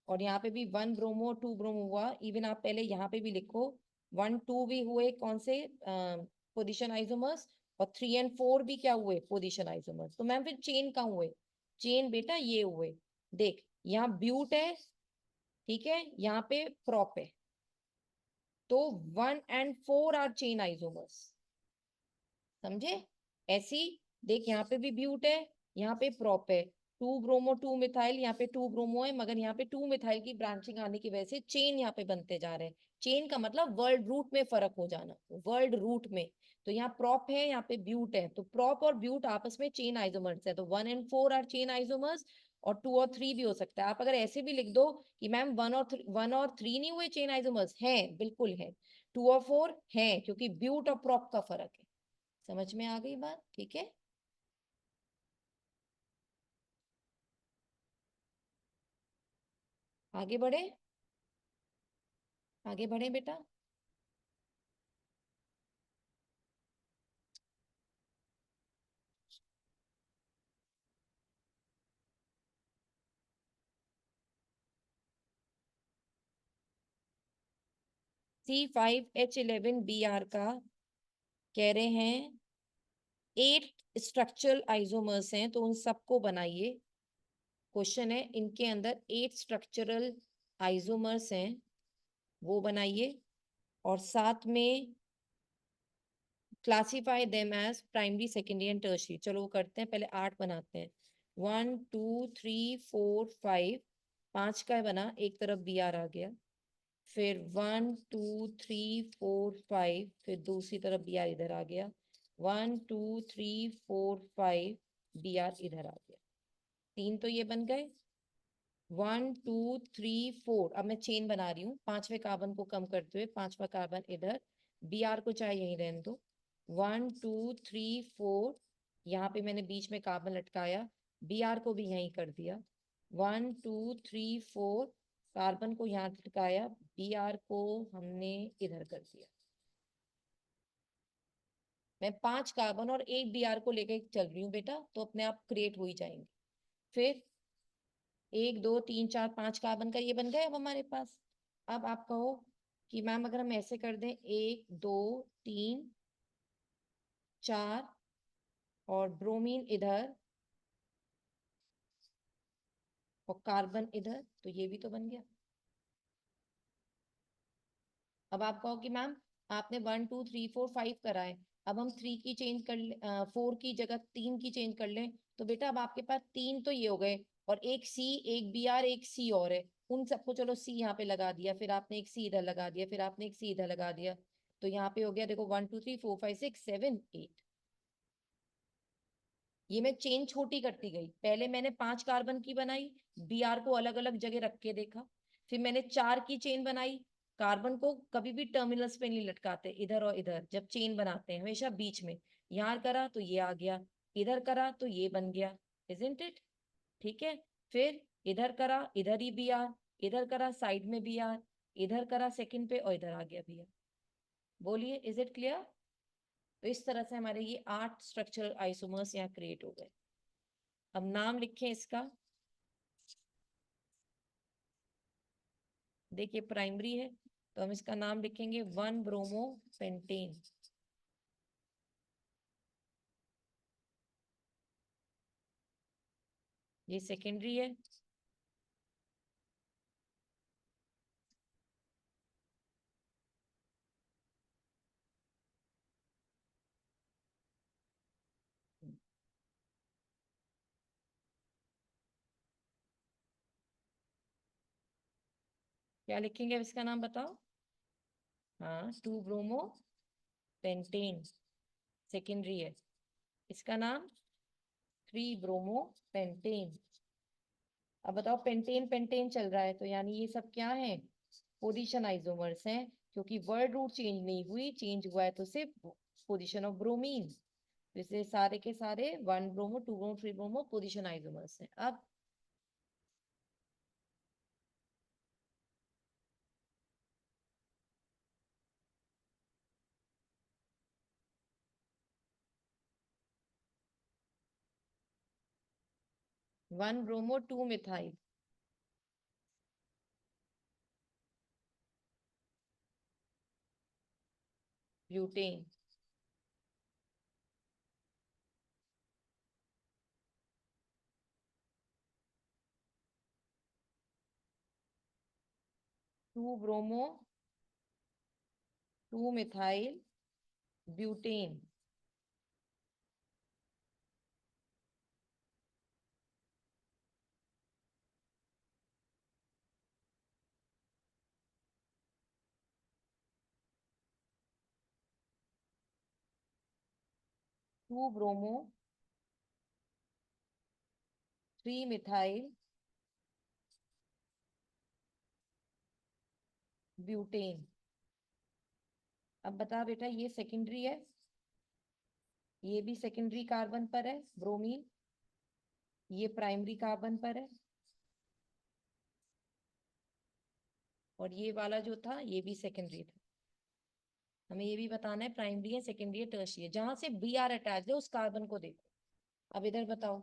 और यहाँ पे भी 1 ब्रोमो 2 ब्रोमो हुआ। इवन आप पहले यहाँ पे भी लिखो 1 2 भी हुए कौन से पोजीशन आइसोमर्स, और 3 and 4 भी क्या हुए पोजीशन आइसोमर्स। तो मैम फिर चेन कहाँ हुए? चेन बेटा ये हुए, देख यहाँ ब्यूट है, ठीक है, यहाँ पे प्रॉप है। तो 1 and 4 आर चेन आइसोमर्स। समझे? ऐसी देख, यहाँ पे भी ब्यूट है, यहाँ पे प्रॉप है, 2 ब्रोमो 2 मिथाइल, यहाँ पे 2 ब्रोमो है, मगर यहाँ पे 2 मिथाइल की ब्रांचिंग आने की वजह से चेन यहाँ पे बनते जा रहे हैं। चेन का मतलब वर्ल्ड रूट में फर्क हो जाना, वर्ल्ड रूट में। तो यहाँ प्रॉप है, यहाँ पे ब्यूट है, तो प्रॉप और ब्यूट आपस में चेन आइसोमर्स है, तो 1 and 4 आर चेन आइसोमर्स। और 2 और 3 भी हो सकता है। आप अगर ऐसे भी लिख दो कि मैम 1 और 3 नहीं हुए चेन आइसोमर्स, है बिल्कुल है। 2 और 4 है, क्योंकि ब्यूट और प्रॉप का फर्क है। समझ में आ गई बात? ठीक है, आगे बढ़े, आगे बढ़े बेटा। C5H11Br का कह रहे हैं 8 स्ट्रक्चरल आइसोमर्स हैं, तो उन सबको बनाइए। क्वेश्चन है इनके अंदर 8 स्ट्रक्चरल आइसोमर्स हैं, वो बनाइए। और साथ में classify them as primary secondary and tertiary. चलो वो करते हैं, पहले 8 बनाते हैं। 1 2 3 4 5, 5 का बना, एक तरफ बी आर आ गया। फिर 1 2 3 4 5, फिर दूसरी तरफ बी आर इधर आ गया। 1 2 3 4 5, बी आर इधर आ गया। 3 तो ये बन गए। 1 2 3 4, अब मैं चेन बना रही हूँ, 5वें कार्बन को कम करते हुए, 5वां कार्बन इधर, बी आर को चाहे यहीं रहने दो। 1 2 3 4, यहाँ पे मैंने बीच में कार्बन लटकाया, बी आर को भी यहीं कर दिया। 1 2 3 4, कार्बन को यहाँ लटकाया, बी आर को हमने इधर कर दिया। मैं 5 कार्बन और एक बी आर को लेकर चल रही हूँ बेटा, तो अपने आप क्रिएट हो ही जाएंगे। फिर 1 2 3 4 5 कार्बन का ये बन गया अब हमारे पास। अब आप कहो कि मैम अगर हम ऐसे कर दें, 1 2 3 4 और ब्रोमीन इधर और कार्बन इधर, तो ये भी तो बन गया। अब आप कहो कि मैम आपने 1 2 3 4 5 करा है, अब हम 3 की चेंज कर ले, 4 की जगह 3 की चेंज कर लें, तो बेटा अब आपके पास 3 तो ये हो गए, और एक सी, एक बी आर, एक सी और है। उन सबको चलो सी यहाँ पे लगा दिया, फिर आपने एक सी इधर लगा दिया, फिर आपने एक सी इधर लगा दिया, तो यहाँ पे हो गया देखो 1 2 3 4 5 6 7 8। ये मैं चेन छोटी करती गई, पहले मैंने 5 कार्बन की बनाई, बी आर को अलग अलग जगह रख के देखा। फिर मैंने 4 की चेन बनाई, कार्बन को कभी भी टर्मिनल्स पे नहीं लटकाते, इधर और इधर जब चेन बनाते हैं हमेशा बीच में। यहाँ करा तो ये आ गया, इधर करा तो ये बन गया, इजंट इट? ठीक है। फिर इधर करा, इधर ही बी आर, इधर करा साइड में बी आर, इधर करा सेकंड पे और इधर आ गया बी आर। बोलिए, इज इट क्लियर? तो इस तरह से हमारे ये 8 स्ट्रक्चरल आइसोमर्स यहाँ क्रिएट हो गए। अब नाम लिखें इसका। देखिए प्राइमरी है, तो हम इसका नाम लिखेंगे 1 ब्रोमो पेंटेन। ये सेकेंडरी है, क्या लिखेंगे अब इसका नाम बताओ? हाँ, 2 ब्रोमो पेंटेन सेकेंडरी है। इसका नाम 3 ब्रोमो पेंटेन। अब बताओ, पेंटेन पेंटेन चल रहा है, तो यानी ये सब क्या है? पोजीशन आइसोमर्स हैं, क्योंकि वर्ड रूट चेंज नहीं हुई, चेंज हुआ है तो सिर्फ पोजीशन ऑफ ब्रोमीन। जैसे सारे के सारे 1 bromo 2 bromo 3 bromo position isomers हैं। अब 1 bromo 2 methyl, butane. 2 bromo 2 methyl butane. To bromo 3 methyl butane. अब बता बेटा, ये सेकेंडरी है, ये भी सेकेंडरी कार्बन पर है ब्रोमीन, ये प्राइमरी कार्बन पर है, और ये वाला जो था ये भी सेकेंडरी था। हमें ये भी बताना है प्राइमरी है, सेकेंडरी है, टर्शियरी है। जहां से बी आर अटैच है उस कार्बन को देखो। अब इधर बताओ।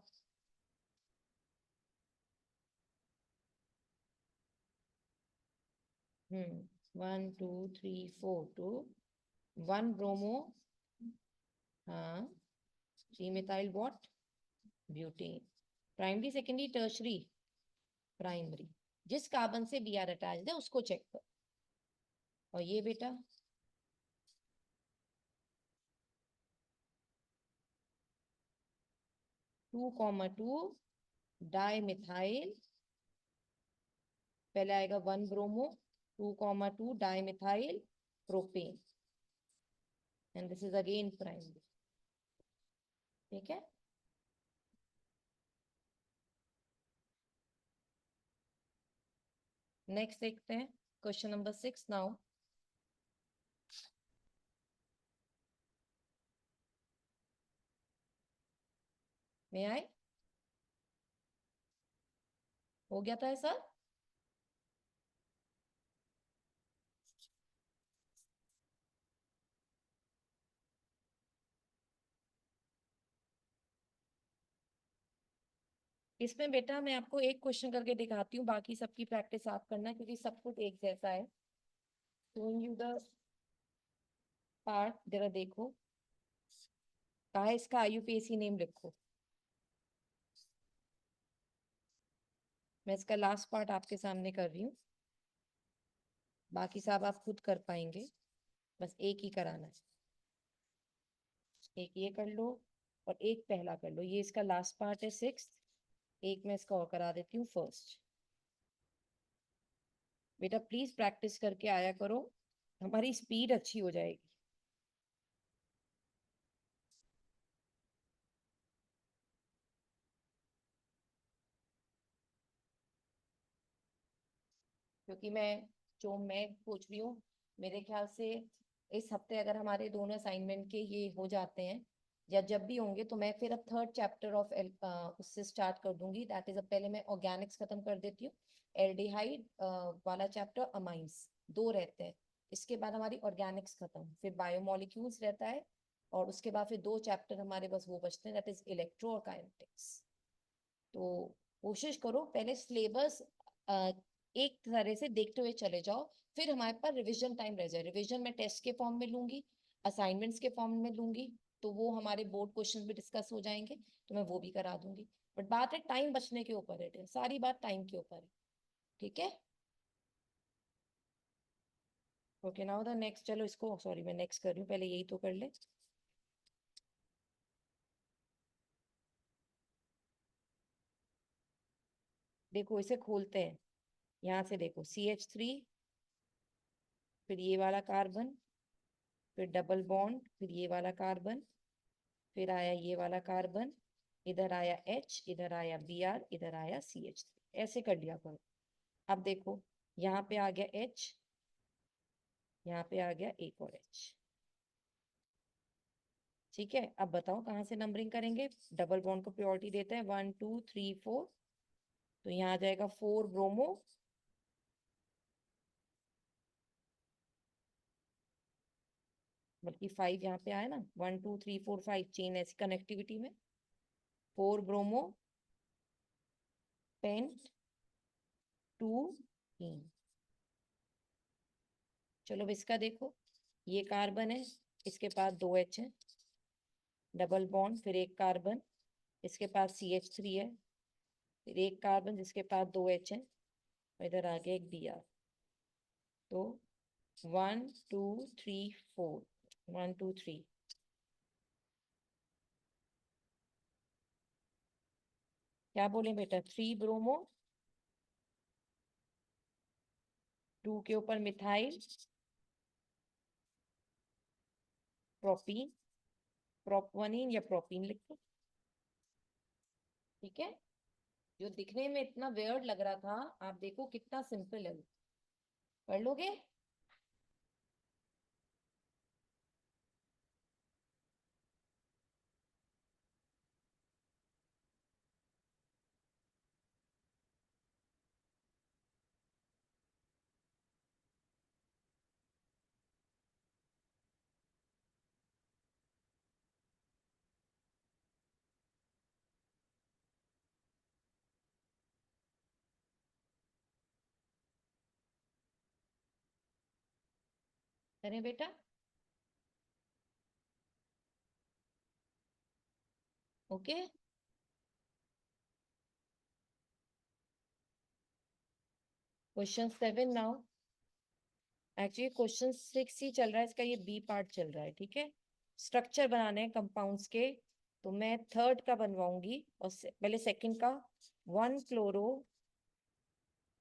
हम्म, 1 2 3 4 2, 1 ब्रोमो, हाँ, 3 methyl what, butane. Primary, secondary, tertiary, primary. जिस कार्बन से बी आर अटैच है उसको चेक कर। और ये बेटा 2,2 डाई मिथाइल, पहले आएगा 1 bromo, 2,2 di methyl propane, and this is again primary. ठीक है। नेक्स्ट देखते हैं क्वेश्चन नंबर 6 नाउ। में आए, हो गया था ऐसा। इसमें बेटा मैं आपको एक क्वेश्चन करके दिखाती हूँ, बाकी सबकी प्रैक्टिस आप करना क्योंकि सब कुछ एक जैसा है। showing you the पार्ट, जरा देखो कहा है इसका आईयूपीएसी नेम लिखो। मैं इसका लास्ट पार्ट आपके सामने कर रही हूँ, बाकी सब आप खुद कर पाएंगे, बस एक ही कराना है। एक ये कर लो और एक पहला कर लो, ये इसका लास्ट पार्ट है 6। एक मैं इसका और करा देती हूँ फर्स्ट। बेटा प्लीज प्रैक्टिस करके आया करो, हमारी स्पीड अच्छी हो जाएगी। क्योंकि मैं पूछ रही हूँ, मेरे ख्याल से इस हफ्ते अगर हमारे दोनों असाइनमेंट के ये हो जाते हैं या जब भी होंगे, तो मैं फिर अब थर्ड चैप्टर ऑफ उससे स्टार्ट कर दूंगी। दैट इज, अब पहले मैं ऑर्गेनिक्स खत्म कर देती हूँ, एल्डिहाइड वाला चैप्टर, अमाइंस दो रहते हैं। इसके बाद हमारी ऑर्गेनिक्स खत्म, फिर बायोमोलिक्यूल्स रहता है, और उसके बाद फिर दो चैप्टर हमारे बस वो बचते हैं, दैट इज इलेक्ट्रो और काइनेटिक्स। तो कोशिश करो पहले सिलेबस एक तरह से देखते हुए चले जाओ, फिर हमारे पास रिवीजन टाइम रह जाए। रिवीजन मैं टेस्ट के फॉर्म में लूंगी, असाइनमेंट्स के फॉर्म में लूंगी, तो वो हमारे बोर्ड क्वेश्चन भी डिस्कस हो जाएंगे, तो मैं वो भी करा दूंगी। बट बात है टाइम बचने के ऊपर है, सारी बात टाइम के ऊपर है। ठीक है। ओके, नाउ द नेक्स्ट, चलो इसको, सॉरी मैं नेक्स्ट कर रही हूँ, पहले यही तो कर ले। देखो इसे खोलते हैं, यहाँ से देखो CH3, फिर ये वाला कार्बन, फिर डबल बॉन्ड, फिर ये वाला कार्बन, फिर आया ये वाला कार्बन, इधर आया H, इधर आया Br, इधर आया CH3, ऐसे कर लिया करो। अब देखो यहाँ पे आ गया H, यहाँ पे आ गया एक और H। ठीक है, अब बताओ कहाँ से नंबरिंग करेंगे। डबल बॉन्ड को प्रायोरिटी देते हैं, 1 2 3 4, तो यहाँ आ जाएगा 4 ब्रोमो, बल्कि 5 यहाँ पे आया ना, 1 2 3 4 5 चेन ऐसी कनेक्टिविटी में, 4 ब्रोमो, पेंट, 2 इन। चलो अब इसका देखो, ये कार्बन है, इसके पास दो H है, डबल बॉन्ड, फिर एक कार्बन, इसके पास CH3 है, फिर एक कार्बन जिसके पास दो H है, और इधर आ गया एक Br। तो 1 2 3 4, 1 2 3। क्या बोले बेटा? 3 ब्रोमो, 2 के ऊपर मिथाइल प्रोपीन, प्रोपवनीन या प्रोपीन लिखो। ठीक है, जो दिखने में इतना वियर्ड लग रहा था, आप देखो कितना सिंपल है। पढ़ लोगे? करें बेटा? Okay. Question 7 now. Actually question 6 ही चल रहा है, इसका ये बी पार्ट चल रहा है। ठीक है, स्ट्रक्चर बनाने हैं कंपाउंड्स के, तो मैं थर्ड का बनवाऊंगी और पहले सेकंड का। 1 क्लोरो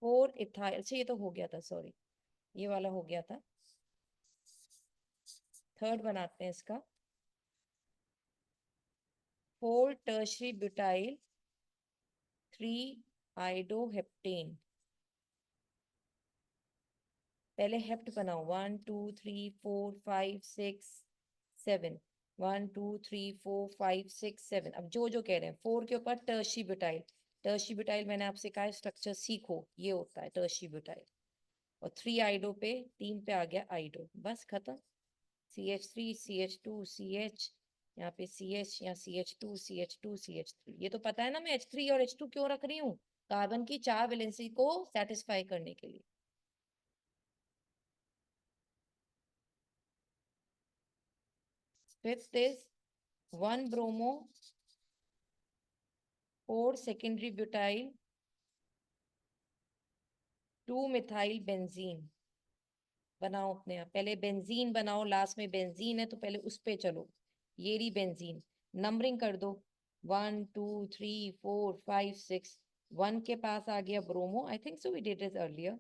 4 इथाइल। अच्छा ये तो हो गया था, सॉरी, ये वाला हो गया था। थर्ड बनाते हैं इसका। 4 टर्शरी ब्यूटाइल 3 आइडोहेप्टेन। पहले हेप्ट बनाओ। 1 2 3 4 5 6 7। 1 2 3 4 5 6 7। अब जो जो कह रहे हैं, 4 के ऊपर टर्शी ब्यूटाइल। टर्शी ब्यूटाइल मैंने आपसे कहा स्ट्रक्चर सीखो, ये होता है टर्शी ब्यूटाइल। और 3 आइडो पे, 3 पे आ गया आइडो, बस खत्म। CH3 CH2 CH, यहाँ पे CH, यहाँ CH2 CH2 CH3। ये तो पता है ना मैं H3 और H2 क्यों रख रही हूँ? कार्बन की 4 वैलेंसी को सेटिस्फाई करने के लिए। Fifth is 1 bromo 4 secondary butyl 2 methyl benzene. बनाओ अपने आप, पहले बेंजीन बनाओ, लास्ट में बेंजीन है तो पहले उस पे चलो। ये रही बेंजीन, नंबरिंग कर दो। 1 2 3 4 5 6। 1 के पास आ गया bromo, I think so we did this earlier.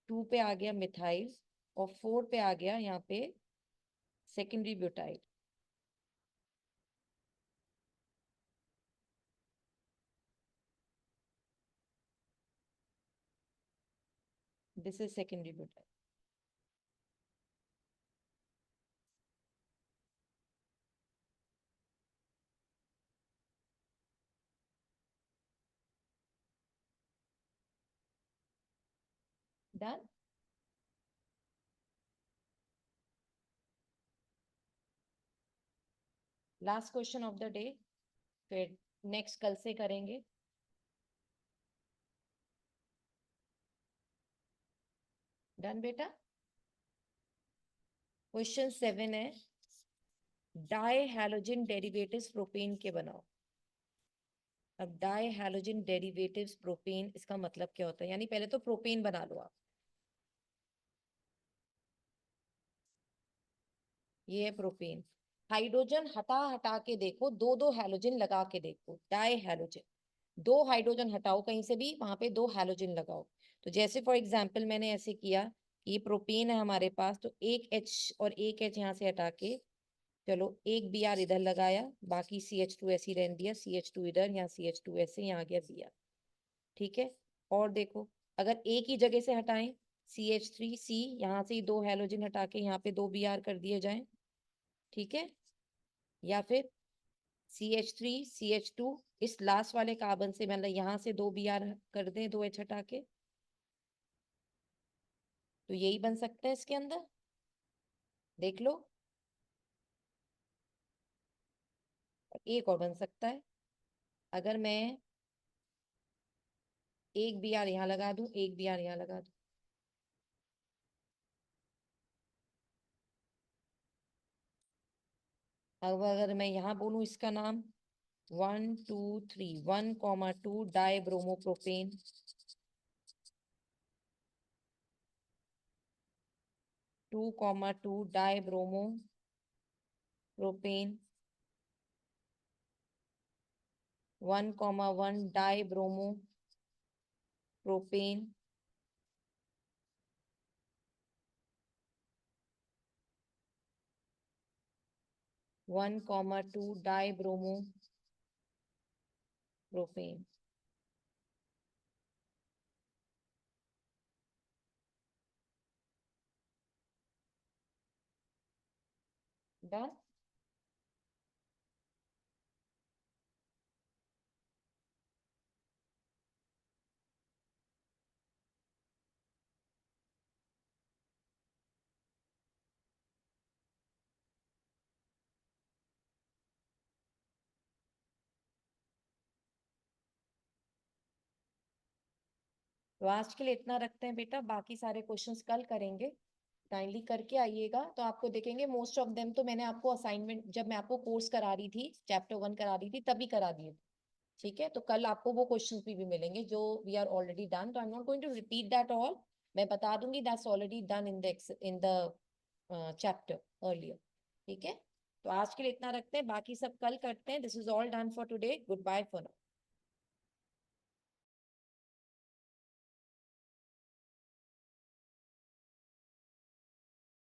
2 पे आ गया मिथाइल और 4 पे आ गया यहाँ पे secondary butyl. This is secondary butyl. Done. Last question of the day, फिर नेक्स्ट कल से करेंगे। डन बेटा। क्वेश्चन 7 है, डाई हैलोजन डेरिवेटिव्स प्रोपेन के बनाओ। अब डाई हैलोजन डेरिवेटिव्स प्रोपेन, इसका मतलब क्या होता है? यानी पहले तो प्रोपेन बना लो आप। ये है प्रोपेन। हाइड्रोजन हटा हटा के देखो, दो दो हैलोजन लगा के देखो। डाई हैलोजन, दो हाइड्रोजन हटाओ कहीं से भी, वहां पे दो हैलोजन लगाओ। तो जैसे फॉर एग्जाम्पल मैंने ऐसे किया, ये प्रोपेन है हमारे पास, तो एक H और एक H यहाँ से हटा के, चलो एक Br इधर लगाया, बाकी CH2 ऐसे ही रहने दिया। CH2 इधर, यहाँ CH2 ऐसे, यहाँ आ गया Br। ठीक है, और देखो, अगर एक ही जगह से हटाएं, CH3C, यहाँ से ही दो हैलोजन हटा के यहाँ पे दो Br कर दिए जाएं। ठीक है, या फिर CH3CH2, इस लास्ट वाले कार्बन से मतलब यहाँ से दो Br कर दें, दो H हटा के, तो यही बन सकता है इसके अंदर। देख लो, एक और बन सकता है। अगर मैं एक Br यहाँ लगा दूं, एक Br यहाँ लगा दूं, अब अगर मैं यहाँ बोलूं इसका नाम 1 2 3, 1 2 di bromopropane, 2,2 dibromo propane 1,1 dibromo propane 1,2 dibromo propane. Done. तो आज के लिए इतना रखते हैं बेटा, बाकी सारे क्वेश्चंस कल करेंगे। काइंडली करके आइएगा। तो आपको देखेंगे मोस्ट ऑफ देम तो मैंने आपको असाइनमेंट, जब मैं आपको कोर्स करा रही थी, चैप्टर 1 करा रही थी, तभी करा दिए। ठीक है, तो कल आपको वो क्वेश्चंस भी मिलेंगे जो वी आर ऑलरेडी डन। तो I am not going to repeat that all. मैं बता दूंगी that's already done in the chapter earlier. ठीक है, तो आज के लिए इतना रखते हैं, बाकी सब कल करते हैं। This is all done for today. Good bye for now.